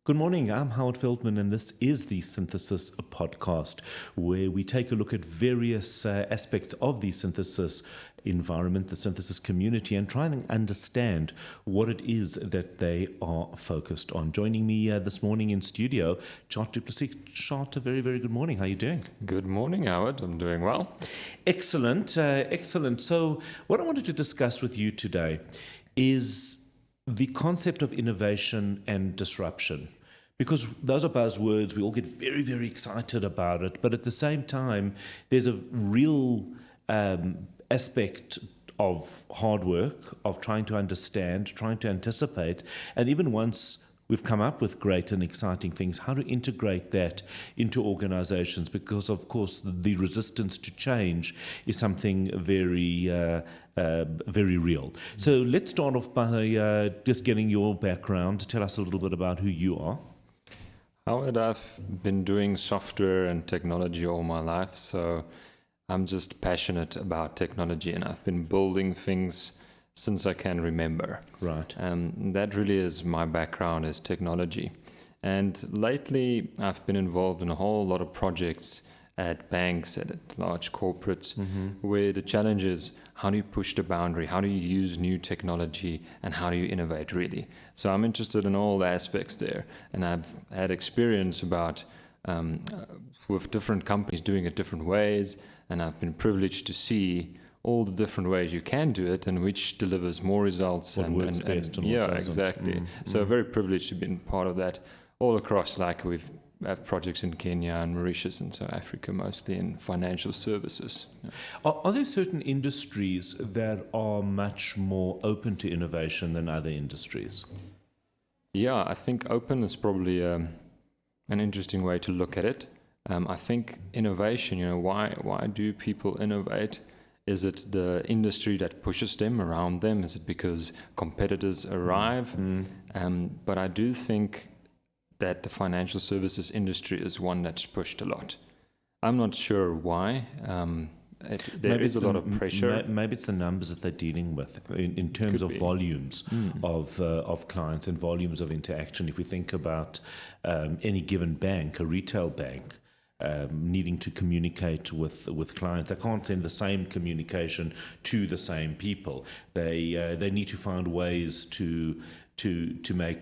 Good morning, I'm Howard Feldman, and this is the Synthesis podcast, where we take a look at various aspects of the synthesis environment, the synthesis community, and try and understand what it is that they are focused on. Joining me this morning in studio, Tjaard du Plessis. Tjaard, a very, very good morning. How are you doing? Good morning, Howard. I'm doing well. Excellent, excellent. So what I wanted to discuss with you today is the concept of innovation and disruption. Because those are buzzwords, we all get very, very excited about it. But at the same time, there's a real aspect of hard work, of trying to understand, trying to anticipate. And even once we've come up with great and exciting things, how to integrate that into organizations. Because, of course, the resistance to change is something very real. So let's start off by just getting your background. Tell us a little bit about who you are. Howard, I've been doing software and technology all my life, so I'm just passionate about technology, and I've been building things since I can remember. Right. That really is my background, is technology. And lately, I've been involved in a whole lot of projects at banks, at large corporates, where the challenge is, how do you push the boundary? How do you use new technology? And how do you innovate, really? So I'm interested in all the aspects there. And I've had experience about with different companies doing it different ways. And I've been privileged to see all the different ways you can do it and which delivers more results. What works best and what yeah, doesn't. exactly. So very privileged to be part of that all across. Like we have projects in Kenya and Mauritius and South Africa, mostly in financial services. Yeah. Are there certain industries that are much more open to innovation than other industries? Yeah, I think open is probably an interesting way to look at it. I think innovation, why do people innovate? Is it the industry that pushes them around them? Is it because competitors arrive? But I do think that the financial services industry is one that's pushed a lot. I'm not sure why. There is a lot of pressure. Maybe it's the numbers that they're dealing with in terms of volumes of clients and volumes of interaction. If we think about any given bank, a retail bank, needing to communicate with clients, they can't send the same communication to the same people. They need to find ways to make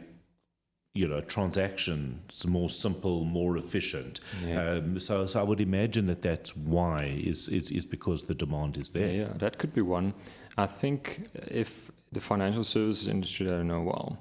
transactions more simple, more efficient. Yeah. So I would imagine that's why is because the demand is there. Yeah, that could be one. I think if the financial services industry, I don't know, well,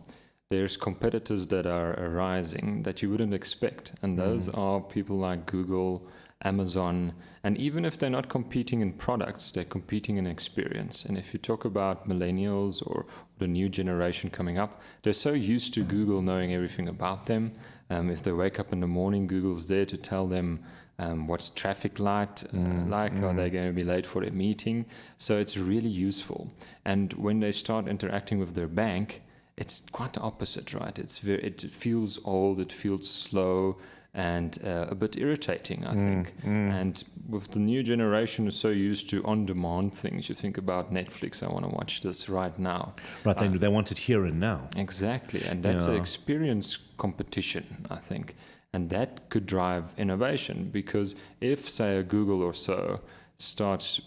there's competitors that are arising that you wouldn't expect. And those are people like Google, Amazon, and even if they're not competing in products, they're competing in experience. And if you talk about millennials or the new generation coming up, they're so used to Google knowing everything about them. If they wake up in the morning, Google's there to tell them what's traffic light like, are they going to be late for a meeting? So it's really useful. And when they start interacting with their bank, it's quite the opposite, right? It feels old, it feels slow, and a bit irritating, I think. And with the new generation is so used to on-demand things, you think about Netflix, I want to watch this right now. Right, they want it here and now. Exactly, and that's an experience competition, I think. And that could drive innovation, because if, say, a Google or so starts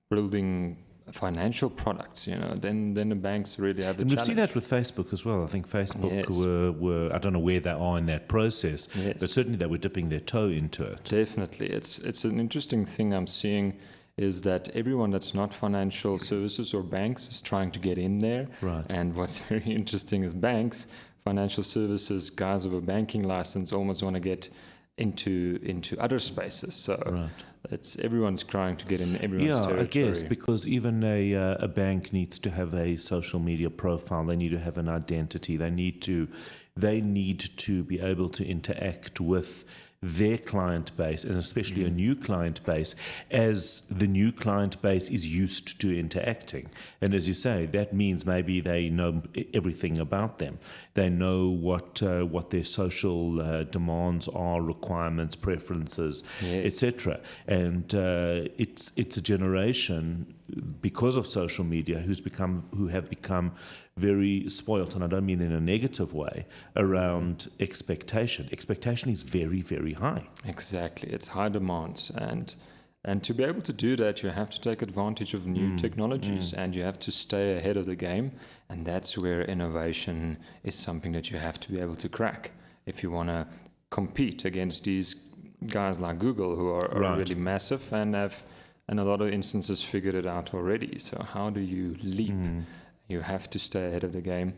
building financial products, then the banks really have a challenge. We've seen that with Facebook as well. I think Facebook were I don't know where they are in that process, but certainly they were dipping their toe into it. Definitely. It's an interesting thing I'm seeing is that everyone that's not financial services or banks is trying to get in there. Right. And what's very interesting is banks, financial services, guys with a banking license almost want to get into other spaces. So everyone's trying to get in everyone's territory. I guess, because even a bank needs to have a social media profile. They need to have an identity. They need to be able to interact with their client base, and especially a new client base, as the new client base is used to interacting. And as you say, that means maybe they know everything about them. They know what their social demands are, requirements, preferences, etc. And it's a generation, because of social media, who have become very spoilt, and I don't mean in a negative way, around expectation. Expectation is very, very high. Exactly. It's high demands. And to be able to do that, you have to take advantage of new technologies and you have to stay ahead of the game. And that's where innovation is something that you have to be able to crack if you want to compete against these guys like Google who are really massive and have, in a lot of instances, figured it out already. So how do you leap? You have to stay ahead of the game.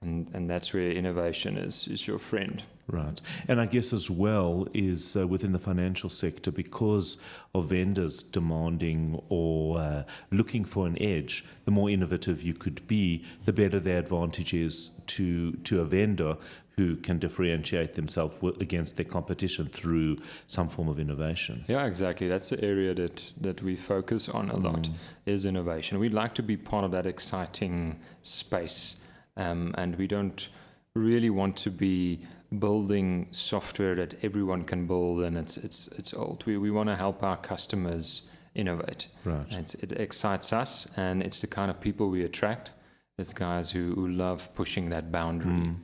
And that's where innovation is your friend. Right. And I guess as well is within the financial sector, because of vendors demanding or looking for an edge, the more innovative you could be, the better the advantage is to a vendor who can differentiate themselves against their competition through some form of innovation. Yeah, exactly. That's the area that we focus on a lot, is innovation. We'd like to be part of that exciting space. And we don't really want to be building software that everyone can build and it's old. We want to help our customers innovate. Right. It excites us, and it's the kind of people we attract. It's guys who love pushing that boundary.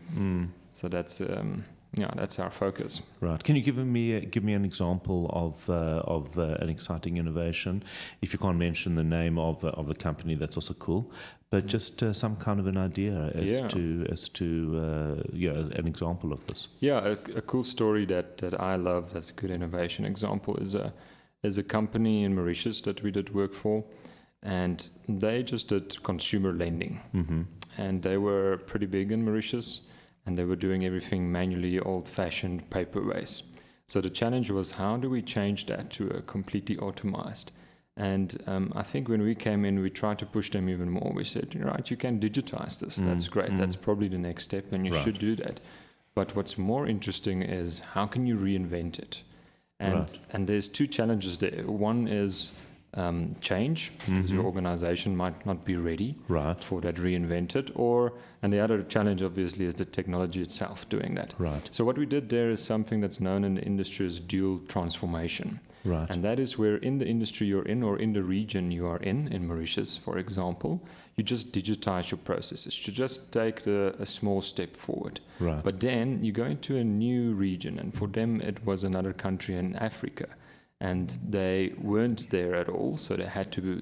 So that's our focus. Right. Can you give me an example of an exciting innovation? If you can't mention the name of a company, that's also cool. But just some kind of an idea as to an example of this. Yeah, a cool story that I love as a good innovation example is a company in Mauritius that we did work for, and they just did consumer lending, and they were pretty big in Mauritius. And they were doing everything manually, old-fashioned, paper ways. So the challenge was, how do we change that to a completely automized? And I think when we came in, we tried to push them even more. We said, right, you can digitize this. That's great. That's probably the next step, and you should do that. But what's more interesting is, how can you reinvent it? And there's two challenges there. One is change, because your organization might not be ready for that reinvented, and the other challenge obviously is the technology itself doing that. So what we did there is something that's known in the industry as dual transformation. And that is where in the industry you're in, or in the region you are in Mauritius, for example, you just digitize your processes. You just take a small step forward. But then you go into a new region, and for them it was another country in Africa. And they weren't there at all, so they had to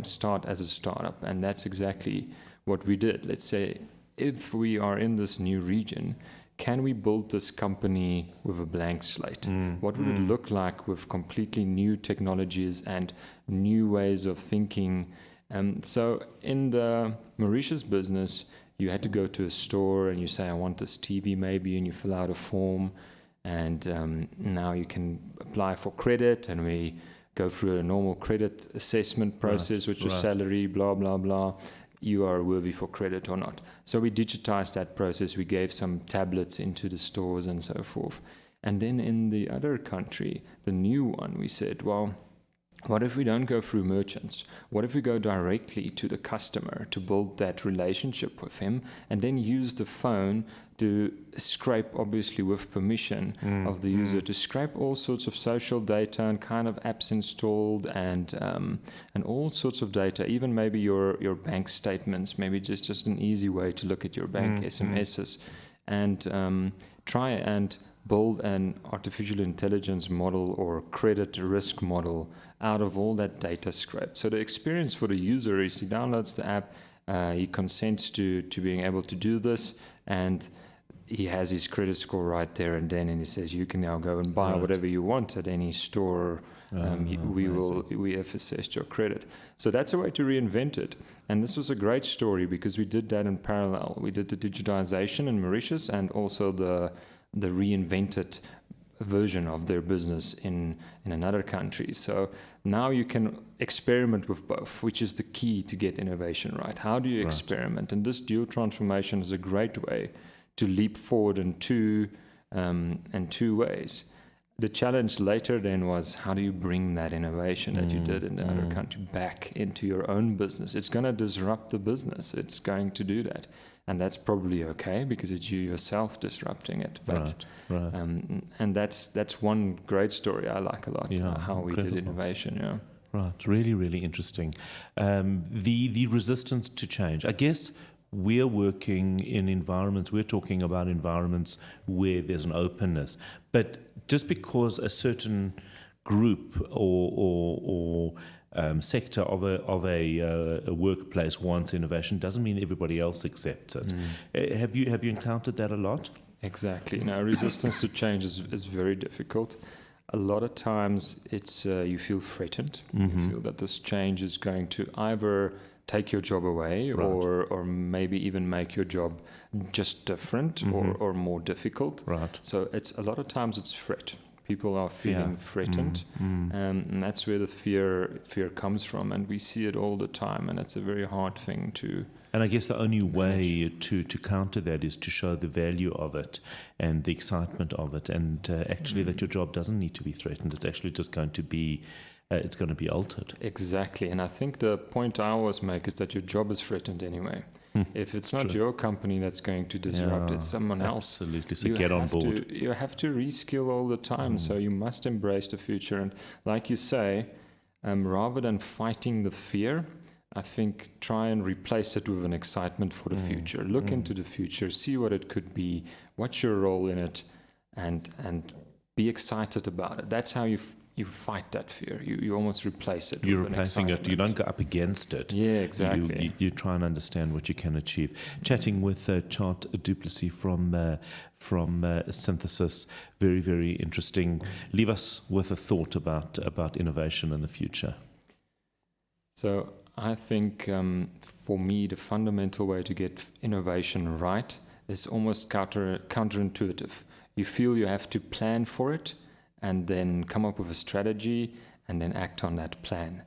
start as a startup. And that's exactly what we did. Let's say, if we are in this new region, can we build this company with a blank slate? What would it look like with completely new technologies and new ways of thinking? So in the Mauritius business, you had to go to a store and you say, I want this TV maybe, and you fill out a form. And now you can apply for credit, and we go through a normal credit assessment process, which is salary, blah, blah, blah. You are worthy for credit or not. So we digitized that process. We gave some tablets into the stores and so forth. And then in the other country, the new one, we said, well, what if we don't go through merchants? What if we go directly to the customer to build that relationship with him, and then use the phone to scrape, obviously with permission of the user, to scrape all sorts of social data and kind of apps installed and all sorts of data, even maybe your bank statements, maybe just an easy way to look at your bank SMSs, and try and build an artificial intelligence model or credit risk model out of all that data scraped. So the experience for the user is he downloads the app, he consents to being able to do this, and he has his credit score right there and then, and he says, you can now go and buy whatever you want at any store. We have assessed your credit. So that's a way to reinvent it. And this was a great story because we did that in parallel. We did the digitization in Mauritius and also the reinvented version of their business in another country. So now you can experiment with both, which is the key to get innovation right. How do you experiment? And this dual transformation is a great way to leap forward in two ways. The challenge later then was, how do you bring that innovation that you did in the other country back into your own business? It's going to disrupt the business. It's going to do that. And that's probably okay because it's you yourself disrupting it. But and that's one great story I like a lot, how we did innovation. Right, really, really interesting. The resistance to change. I guess we're working in environments, we're talking about environments where there's an openness. But just because a certain group or sector of a workplace wants innovation doesn't mean everybody else accepts it. Have you encountered that a lot? Exactly. Now, resistance to change is very difficult. A lot of times it's you feel threatened. You feel that this change is going to either take your job away, Right. or maybe even make your job just different or more difficult. Right. So it's a lot of times it's threat. People are feeling threatened, and that's where the fear comes from. And we see it all the time, and it's a very hard thing to. And I guess the only way to counter that is to show the value of it and the excitement of it, and actually that your job doesn't need to be threatened. It's actually just going to be, it's going to be altered. Exactly. And I think the point I always make is that your job is threatened anyway. If it's not your company that's going to disrupt, it's someone else. Absolutely. So get on board. You have to reskill all the time. So you must embrace the future. And like you say, rather than fighting the fear, I think try and replace it with an excitement for the future. Look into the future, see what it could be, what's your role in it, and be excited about it. That's how you fight that fear. You almost replace it. You're with replacing it. You don't go up against it. Yeah, exactly. You try and understand what you can achieve. Chatting with Tjaard du Plessis from Synthesis, very, very interesting. Leave us with a thought about innovation in the future. So I think for me, the fundamental way to get innovation right is almost counterintuitive. You feel you have to plan for it, and then come up with a strategy and then act on that plan.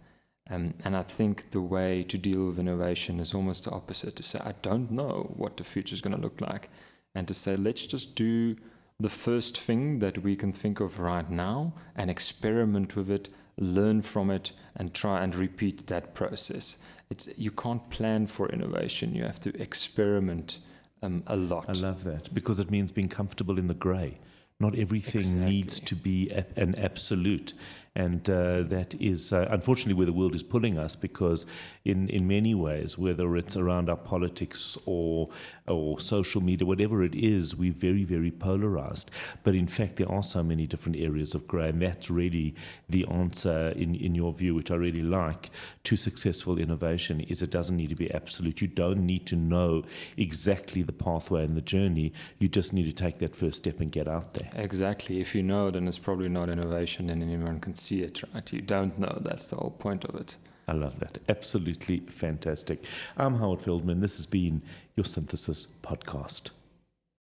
And I think the way to deal with innovation is almost the opposite, to say, I don't know what the future is going to look like. And to say, let's just do the first thing that we can think of right now and experiment with it, learn from it, and try and repeat that process. You can't plan for innovation. You have to experiment a lot. I love that, because it means being comfortable in the grey. Not everything needs to be an absolute. And that is, unfortunately, where the world is pulling us, because in many ways, whether it's around our politics or social media, whatever it is, we're very, very polarized. But in fact, there are so many different areas of grey, and that's really the answer, in your view, which I really like, to successful innovation, is it doesn't need to be absolute. You don't need to know exactly the pathway and the journey. You just need to take that first step and get out there. Exactly. If you know, then it's probably not innovation, and anyone can see it, right? You don't know. That's the whole point of it. I love that. Absolutely fantastic. I'm Howard Feldman. This has been your Synthesis podcast.